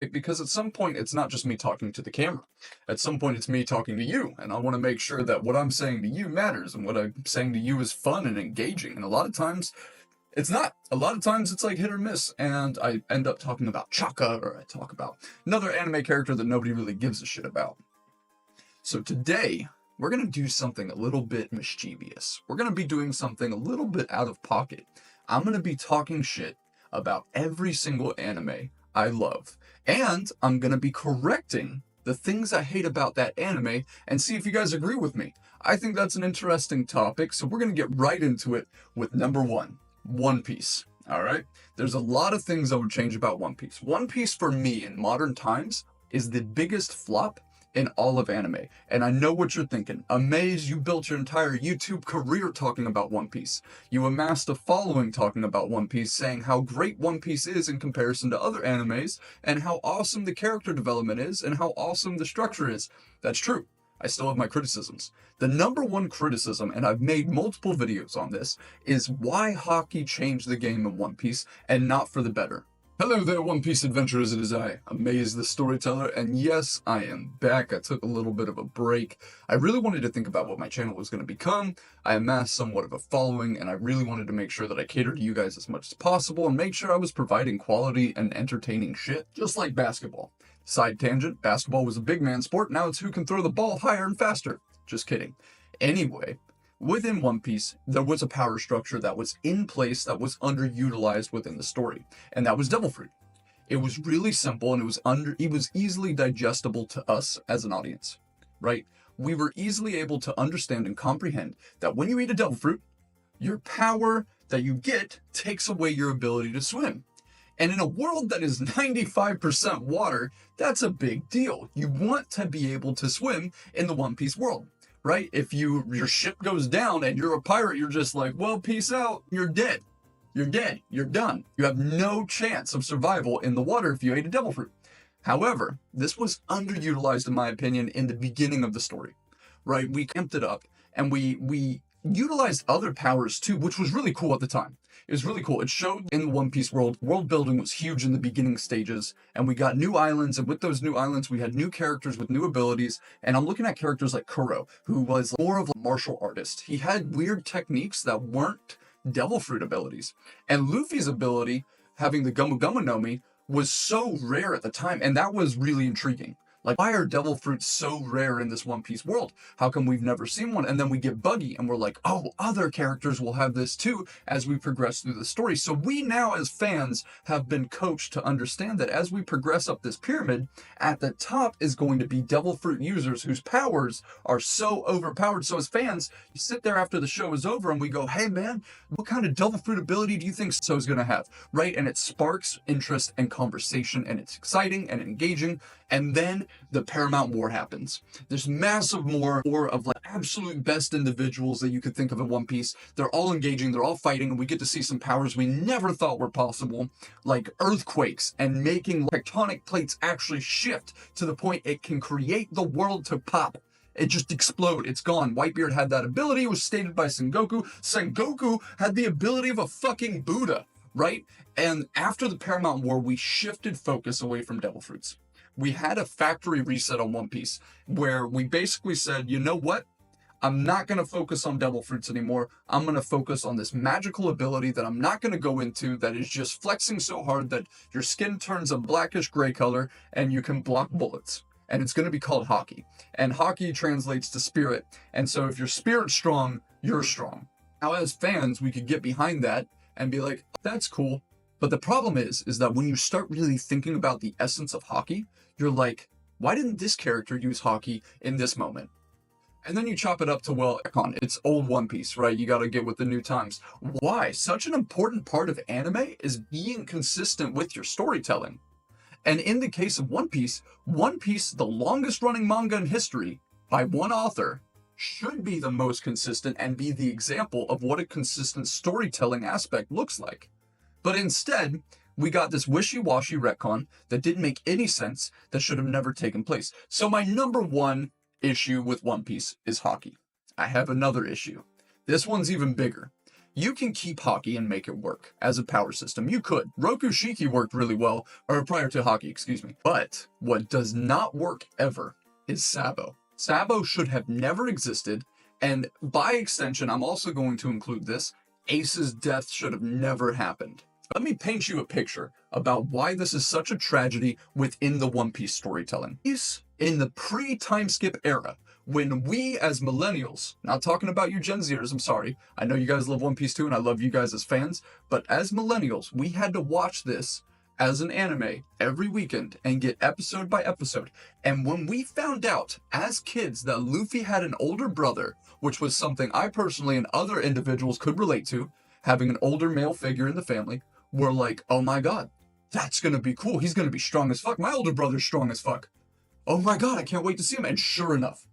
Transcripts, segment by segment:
Because at some point, it's not just me talking to the camera. At some point, it's me talking to you. And I want to make sure that what I'm saying to you matters and what I'm saying to you is fun and engaging. And a lot of times, it's not. A lot of times, it's like hit or miss. And I end up talking about Chaka, or I talk about another anime character that nobody really gives a shit about. So today, we're going to do something a little bit mischievous. We're going to be doing something a little bit out of pocket. I'm going to be talking shit about every single anime I love. And I'm going to be correcting the things I hate about that anime and see if you guys agree with me. I think that's an interesting topic, so we're going to get right into it with number one, One Piece. All right? There's a lot of things I would change about One Piece. One Piece for me in modern times is the biggest flop in all of anime. And I know what you're thinking. Amaze, you built your entire YouTube career talking about One Piece. You amassed a following talking about One Piece, saying how great One Piece is in comparison to other animes, and how awesome the character development is, and how awesome the structure is. That's true. I still have my criticisms. The number one criticism, and I've made multiple videos on this, is why Haki changed the game in One Piece and not for the better. Hello there, One Piece adventurers, it is I, Amaze the Storyteller, and yes, I am back. I took a little bit of a break. I really wanted to think about what my channel was going to become. I amassed somewhat of a following, and I really wanted to make sure that I catered to you guys as much as possible and make sure I was providing quality and entertaining shit, just like basketball. Side tangent, basketball was a big man sport, now it's who can throw the ball higher and faster. Just kidding. Anyway, within One Piece, there was a power structure that was in place that was underutilized within the story, and that was Devil Fruit. It was really simple, and it was easily digestible to us as an audience, right? We were easily able to understand and comprehend that when you eat a Devil Fruit, your power that you get takes away your ability to swim. And in a world that is 95% water, that's a big deal. You want to be able to swim in the One Piece world. Right? If your ship goes down and you're a pirate, you're just like, well, peace out. You're dead. You're dead. You're done. You have no chance of survival in the water if you ate a devil fruit. However, this was underutilized, in my opinion, in the beginning of the story. Right? We amped it up and we utilized other powers too, which was really cool at the time. It was really cool. It showed in the One Piece world building was huge in the beginning stages, and we got new islands, and with those new islands, we had new characters with new abilities, and I'm looking at characters like Kuro, who was more of a martial artist. He had weird techniques that weren't Devil Fruit abilities, and Luffy's ability, having the Gomu Gomu no Mi, was so rare at the time, and that was really intriguing. Like, why are devil fruits so rare in this One Piece world? How come we've never seen one? And then we get Buggy, and we're like, oh, other characters will have this too as we progress through the story. So we now, as fans, have been coached to understand that as we progress up this pyramid, at the top is going to be devil fruit users whose powers are so overpowered. So as fans, you sit there after the show is over, and we go, hey man, what kind of devil fruit ability do you think So's gonna have? Right? And it sparks interest and conversation, and it's exciting and engaging. And then the Paramount War happens. This massive war of like absolute best individuals that you could think of in One Piece. They're all engaging, they're all fighting, and we get to see some powers we never thought were possible, like earthquakes and making tectonic plates actually shift to the point it can create the world to pop. It just explode. It's gone. Whitebeard had that ability. It was stated by Sengoku. Sengoku had the ability of a fucking Buddha, right? And after the Paramount War, we shifted focus away from devil fruits. We had a factory reset on One Piece where we basically said, you know what? I'm not going to focus on devil fruits anymore. I'm going to focus on this magical ability that I'm not going to go into that is just flexing so hard that your skin turns a blackish gray color and you can block bullets. And it's going to be called Haki. And Haki translates to spirit. And so if your spirit's strong, you're strong. Now, as fans, we could get behind that and be like, that's cool. But the problem is that when you start really thinking about the essence of Haki, you're like, why didn't this character use Haki in this moment? And then you chop it up to, well, it's old One Piece, right? You got to get with the new times. Why? Such an important part of anime is being consistent with your storytelling. And in the case of One Piece, the longest running manga in history by one author, should be the most consistent and be the example of what a consistent storytelling aspect looks like. But instead, we got this wishy-washy retcon that didn't make any sense, that should have never taken place. So my number one issue with One Piece is Haki. I have another issue. This one's even bigger. You can keep Hockey and make it work as a power system. You could. Roku Shiki worked really well, or prior to Hockey, excuse me. But what does not work ever is Sabo. Sabo should have never existed, and by extension, I'm also going to include this, Ace's death should have never happened. Let me paint you a picture about why this is such a tragedy within the One Piece storytelling. Ace, in the pre-time skip era, when we as millennials, not talking about you Gen Zers, I'm sorry, I know you guys love One Piece too and I love you guys as fans, but as millennials, we had to watch this as an anime every weekend and get episode by episode. And when we found out as kids that Luffy had an older brother, which was something I personally and other individuals could relate to, having an older male figure in the family, we're like, oh my god, that's gonna be cool. He's gonna be strong as fuck. My older brother's strong as fuck. Oh my god, I can't wait to see him. And sure enough,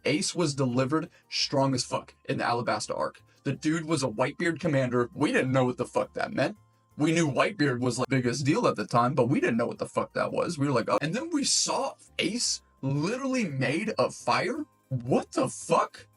Ace was delivered strong as fuck in the Alabasta arc. The dude was a Whitebeard commander. We didn't know what the fuck that meant. We knew Whitebeard was like the biggest deal at the time, but we didn't know what the fuck that was. We were like, oh. And then we saw Ace literally made of fire? What the fuck?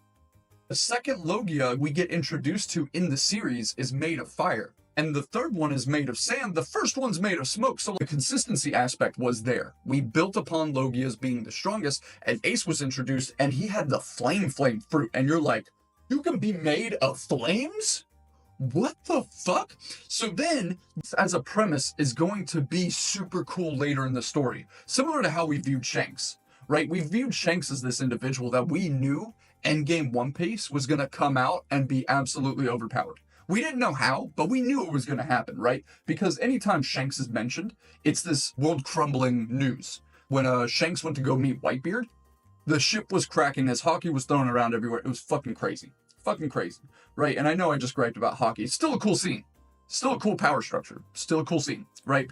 The second Logia we get introduced to in the series is made of fire. And the third one is made of sand. The first one's made of smoke. So the consistency aspect was there. We built upon Logias being the strongest, and Ace was introduced, and he had the flame fruit. And you're like, you can be made of flames? What the fuck? So then, as a premise, is going to be super cool later in the story. Similar to how we viewed Shanks, right? We viewed Shanks as this individual that we knew Endgame One Piece was going to come out and be absolutely overpowered. We didn't know how, but we knew it was going to happen, right? Because anytime Shanks is mentioned, it's this world-crumbling news. When Shanks went to go meet Whitebeard, the ship was cracking as Hockey was thrown around everywhere. It was fucking crazy. Fucking crazy, right? And I know I just griped about Hockey. It's still a cool scene. Still a cool power structure. Still a cool scene, right?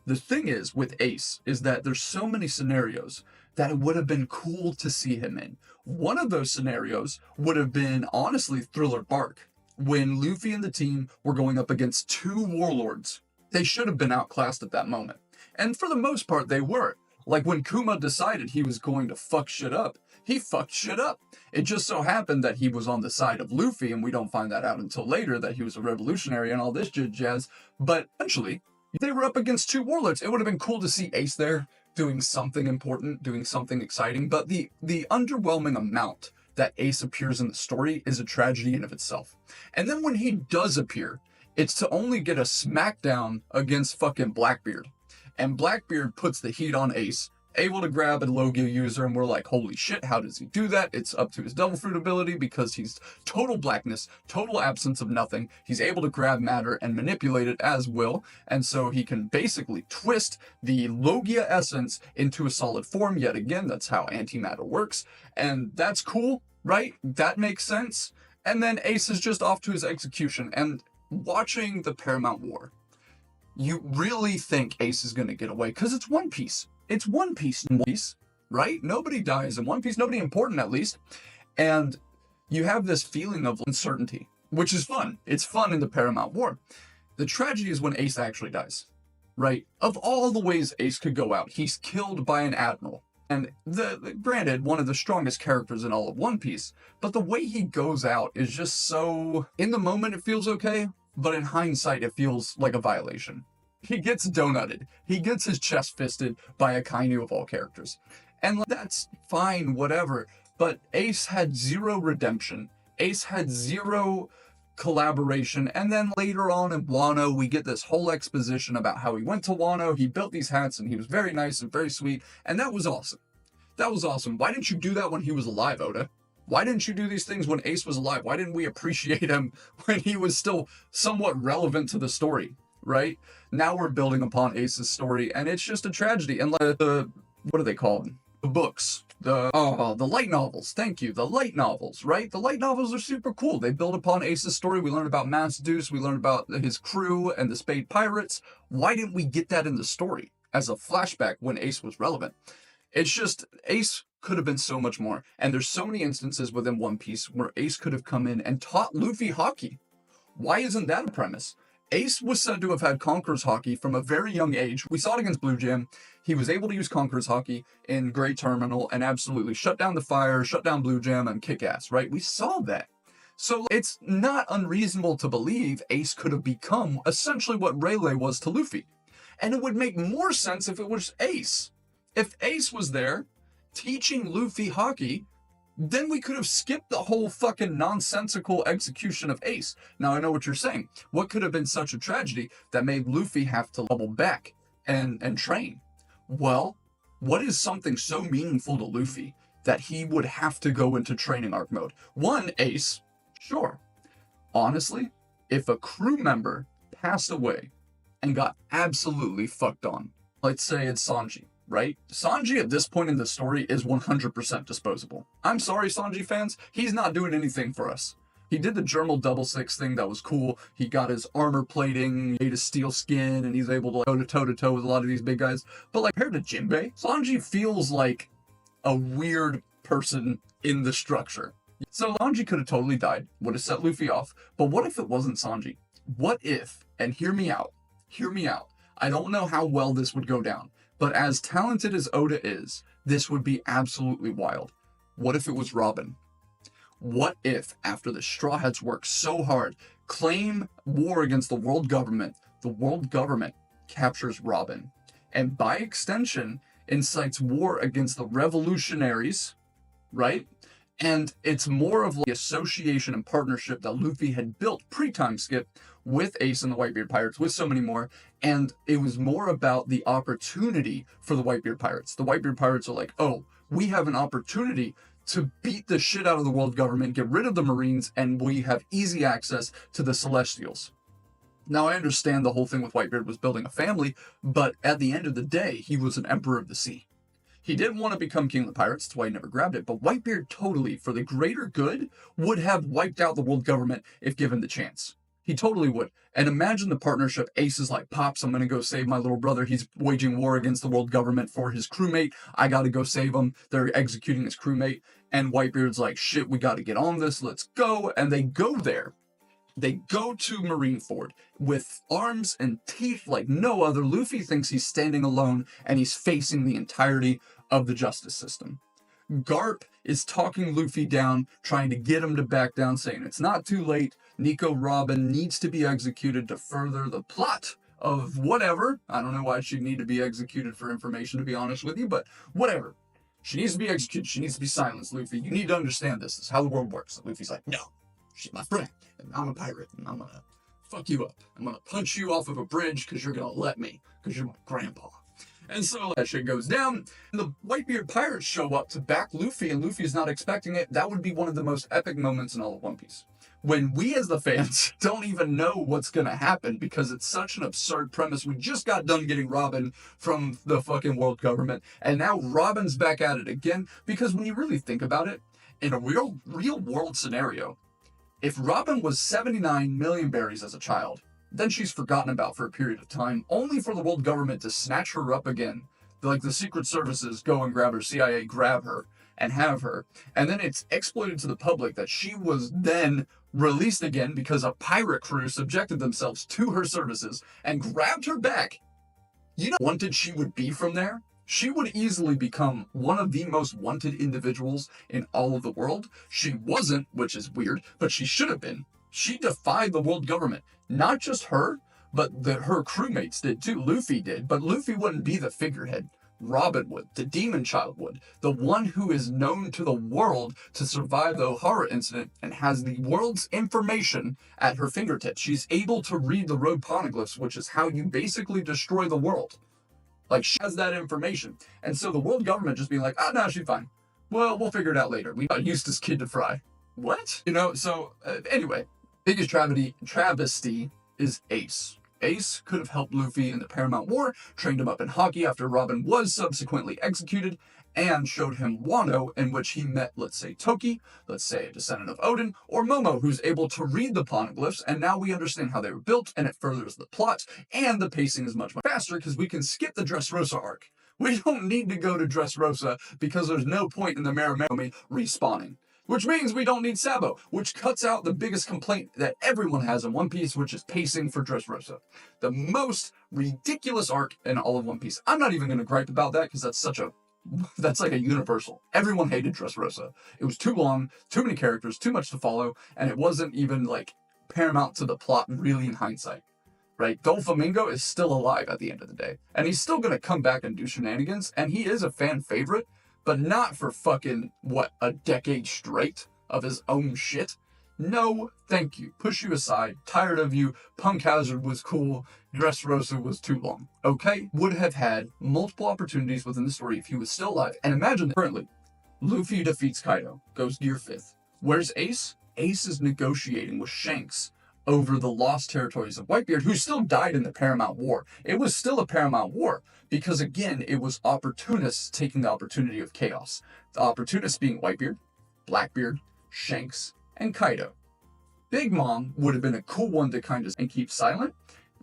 The thing is with Ace is that there's so many scenarios that it would have been cool to see him in. One of those scenarios would have been, honestly, Thriller Bark. When Luffy and the team were going up against two warlords, they should have been outclassed at that moment. And for the most part, they were. Like when Kuma decided he was going to fuck shit up, he fucked shit up. It just so happened that he was on the side of Luffy, and we don't find that out until later, that he was a revolutionary and all this jazz. But eventually, they were up against two warlords. It would have been cool to see Ace there doing something important, doing something exciting. But the underwhelming amount that Ace appears in the story is a tragedy in of itself. And then when he does appear, it's to only get a smackdown against fucking Blackbeard. And Blackbeard puts the heat on Ace, able to grab a Logia user, and we're like, holy shit, how does he do that? It's up to his Devil Fruit ability, because he's total blackness, total absence of nothing. He's able to grab matter and manipulate it as will, and so he can basically twist the Logia essence into a solid form. Yet again, that's how antimatter works, and that's cool, right? That makes sense. And then Ace is just off to his execution, and watching the Paramount War, you really think Ace is going to get away, because it's One Piece. It's One Piece, right? Nobody dies in One Piece, nobody important at least. And you have this feeling of uncertainty, which is fun. It's fun in the Paramount War. The tragedy is when Ace actually dies, right? Of all the ways Ace could go out, he's killed by an admiral. And granted, one of the strongest characters in all of One Piece, but the way he goes out is just so... In the moment, it feels okay, but in hindsight, it feels like a violation. He gets donutted. He gets his chest fisted by Akainu of all characters. And that's fine, whatever. But Ace had zero redemption. Ace had zero collaboration. And then later on in Wano, we get this whole exposition about how he went to Wano, he built these hats, and he was very nice and very sweet. And that was awesome. That was awesome. Why didn't you do that when he was alive, Oda? Why didn't you do these things when Ace was alive? Why didn't we appreciate him when he was still somewhat relevant to the story? Right? Now we're building upon Ace's story, and it's just a tragedy. And like what are they called? The books. The light novels. Thank you. The light novels, right? The light novels are super cool. They build upon Ace's story. We learn about Mass Deuce. We learn about his crew and the Spade Pirates. Why didn't we get that in the story as a flashback when Ace was relevant? It's just, Ace could have been so much more. And there's so many instances within One Piece where Ace could have come in and taught Luffy hockey. Why isn't that a premise? Ace was said to have had Conqueror's Haki from a very young age. We saw it against Blue Jam. He was able to use Conqueror's Haki in Great Terminal and absolutely shut down the fire, shut down Blue Jam, and kick ass, right? We saw that. So it's not unreasonable to believe Ace could have become essentially what Rayleigh was to Luffy. And it would make more sense if it was Ace. If Ace was there teaching Luffy hockey, then we could have skipped the whole fucking nonsensical execution of Ace. Now I know what you're saying. What could have been such a tragedy that made Luffy have to double back and train? Well, what is something so meaningful to Luffy that he would have to go into training arc mode? One, Ace, sure. Honestly, if a crew member passed away and got absolutely fucked on, let's say it's Sanji, right? Sanji at this point in the story is 100% disposable. I'm sorry, Sanji fans, he's not doing anything for us. He did the Germal double six thing, that was cool. He got his armor plating, made his steel skin, and he's able to go to toe-to-toe with a lot of these big guys. But like, compared to Jinbei, Sanji feels like a weird person in the structure. So Sanji could have totally died, would have set Luffy off, but what if it wasn't Sanji? What if, and hear me out, I don't know how well this would go down, but as talented as Oda is, this would be absolutely wild. What if it was Robin? What if, after the Straw Hats work so hard, claim war against the world government captures Robin, and by extension, incites war against the revolutionaries, right? And it's more of the association and partnership that Luffy had built pre-time skip with Ace and the Whitebeard Pirates, with so many more, and it was more about the opportunity for the Whitebeard Pirates. The Whitebeard Pirates are like, oh, we have an opportunity to beat the shit out of the world government, get rid of the Marines, and we have easy access to the Celestials. Now, I understand the whole thing with Whitebeard was building a family, but at the end of the day, he was an Emperor of the Sea. He didn't want to become King of the Pirates, that's why he never grabbed it, but Whitebeard totally, for the greater good, would have wiped out the world government if given the chance. He totally would. And imagine the partnership. Ace is like, Pops, I'm going to go save my little brother. He's waging war against the world government for his crewmate. I got to go save him. They're executing his crewmate. And Whitebeard's like, shit, we got to get on this. Let's go. And they go there. They go to Marineford with arms and teeth like no other. Luffy thinks he's standing alone and he's facing the entirety of the justice system. Garp is talking Luffy down, trying to get him to back down, saying it's not too late. Nico Robin needs to be executed to further the plot of whatever. I don't know why she'd need to be executed for information, to be honest with you, but whatever. She needs to be executed. She needs to be silenced, Luffy. You need to understand this. This is how the world works. And Luffy's like, no, she's my friend, and I'm a pirate, and I'm gonna fuck you up. I'm gonna punch you off of a bridge because you're gonna let me, because you're my grandpa. And so that shit goes down, and the Whitebeard Pirates show up to back Luffy, and Luffy's not expecting it. That would be one of the most epic moments in all of One Piece. When we as the fans don't even know what's gonna happen because it's such an absurd premise. We just got done getting Robin from the fucking world government, and now Robin's back at it again, because when you really think about it, in a real world scenario, if Robin was 79 million berries as a child, then she's forgotten about for a period of time, only for the world government to snatch her up again. Like the Secret Services go and grab her, CIA grab her and have her, and then it's exploited to the public that she was then released again because a pirate crew subjected themselves to her services and grabbed her back. You know how wanted she would be from there? She would easily become one of the most wanted individuals in all of the world. She wasn't, which is weird, but she should have been. She defied the world government. Not just her, but her crewmates did too. Luffy did, but Luffy wouldn't be the figurehead. Robin would. The Demon Child would. The one who is known to the world to survive the Ohara incident and has the world's information at her fingertips. She's able to read the road poneglyphs, which is how you basically destroy the world. Like, she has that information. And so the world government just being like, oh, no, she's fine. Well, we'll figure it out later. We got Eustace Kid to fry. What? You know, so anyway, biggest travesty is Ace. Ace could have helped Luffy in the Paramount War, trained him up in hockey after Robin was subsequently executed, and showed him Wano, in which he met, let's say, Toki, let's say a descendant of Odin, or Momo, who's able to read the poneglyphs, and now we understand how they were built, and it furthers the plot, and the pacing is much faster, because we can skip the Dressrosa arc. We don't need to go to Dressrosa, because there's no point in the Merinomi respawning. Which means we don't need Sabo, which cuts out the biggest complaint that everyone has in One Piece, which is pacing for Dressrosa. The most ridiculous arc in all of One Piece. I'm not even going to gripe about that because that's such a That's like a universal. Everyone hated Dressrosa. It was too long, too many characters, too much to follow, and it wasn't even like paramount to the plot really in hindsight. Right? Doflamingo is still alive at the end of the day. And he's still gonna come back and do shenanigans, and he is a fan favorite, but not for fucking, what, a decade straight of his own shit? No, thank you. Push you aside. Tired of you. Punk Hazard was cool. Dressrosa was too long. Okay? Would have had multiple opportunities within the story if he was still alive. And imagine that currently, Luffy defeats Kaido, goes Gear 5th. Where's Ace? Ace is negotiating with Shanks over the lost territories of Whitebeard, who still died in the Paramount War. It was still a Paramount War, because again, it was opportunists taking the opportunity of chaos. The opportunists being Whitebeard, Blackbeard, Shanks, and Kaido. Big Mom would have been a cool one to kind of and keep silent,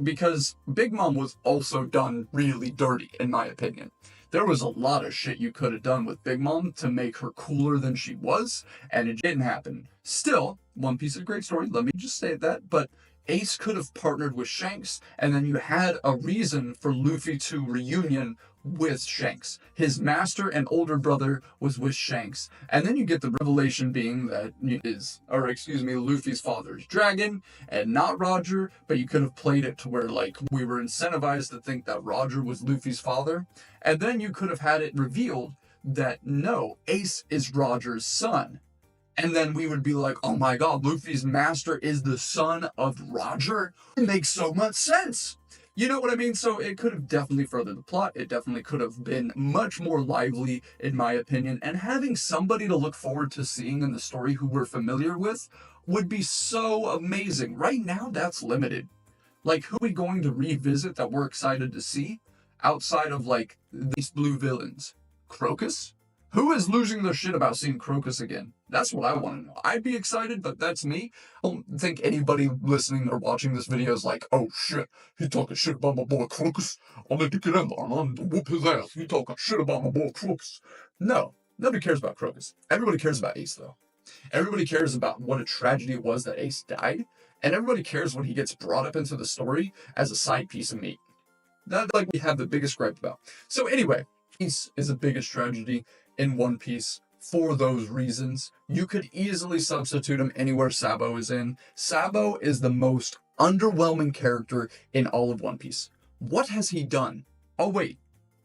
because Big Mom was also done really dirty, in my opinion. There was a lot of shit you could have done with Big Mom to make her cooler than she was, and it didn't happen. Still, One Piece is a great story, let me just say that, but Ace could have partnered with Shanks, and then you had a reason for Luffy to reunion with Shanks. His master and older brother was with Shanks. And then you get the revelation being that Luffy's father's dragon and not Roger, but you could have played it to where, like, we were incentivized to think that Roger was Luffy's father. And then you could have had it revealed that no, Ace is Roger's son. And then we would be like, oh my god, Luffy's master is the son of Roger? It makes so much sense. You know what I mean? So it could have definitely furthered the plot. It definitely could have been much more lively, in my opinion. And having somebody to look forward to seeing in the story who we're familiar with would be so amazing. Right now, that's limited. Like, who are we going to revisit that we're excited to see outside of, like, these blue villains? Crocus? Who is losing their shit about seeing Crocus again? That's what I want to know. I'd be excited, but that's me. I don't think anybody listening or watching this video is like, oh shit, he talking shit about my boy Crocus. I need to get in there and I'm gonna whoop his ass. He talking shit about my boy Crocus. No, nobody cares about Crocus. Everybody cares about Ace, though. Everybody cares about what a tragedy it was that Ace died, and everybody cares when he gets brought up into the story as a side piece of meat. That's like we have the biggest gripe about. So anyway, Ace is the biggest tragedy in One Piece for those reasons. You could easily substitute him anywhere Sabo is in. Sabo is the most underwhelming character in all of One Piece. What has he done? Oh wait,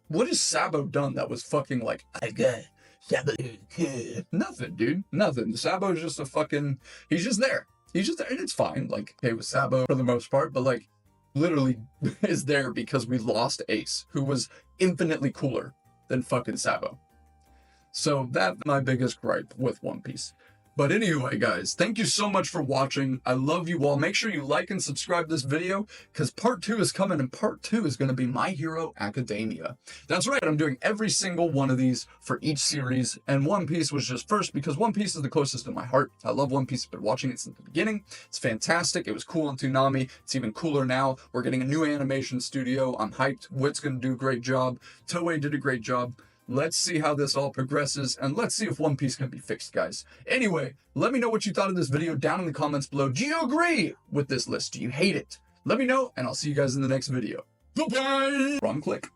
what has Sabo done that was fucking like, I got Sabo? Nothing, dude. Nothing. Sabo's just a fucking, he's just there. He's just there, and it's fine. Like, okay with Sabo for the most part, but like, literally is there because we lost Ace, who was infinitely cooler than fucking Sabo. So that's my biggest gripe with One Piece. But anyway, guys, thank you so much for watching. I love you all. Make sure you like and subscribe this video, because part 2 is coming, and part 2 is going to be My Hero Academia. That's right, I'm doing every single one of these for each series, and One Piece was just first because One Piece is the closest to my heart. I love One Piece. I've been watching it since the beginning. It's fantastic. It was cool in Toonami. It's even cooler now. We're getting a new animation studio. I'm hyped. Wit's going to do a great job. Toei did a great job. Let's see how this all progresses, and let's see if One Piece can be fixed, guys. Anyway, let me know what you thought of this video down in the comments below. Do you agree with this list? Do you hate it? Let me know, and I'll see you guys in the next video. Bye-bye! Wrong click.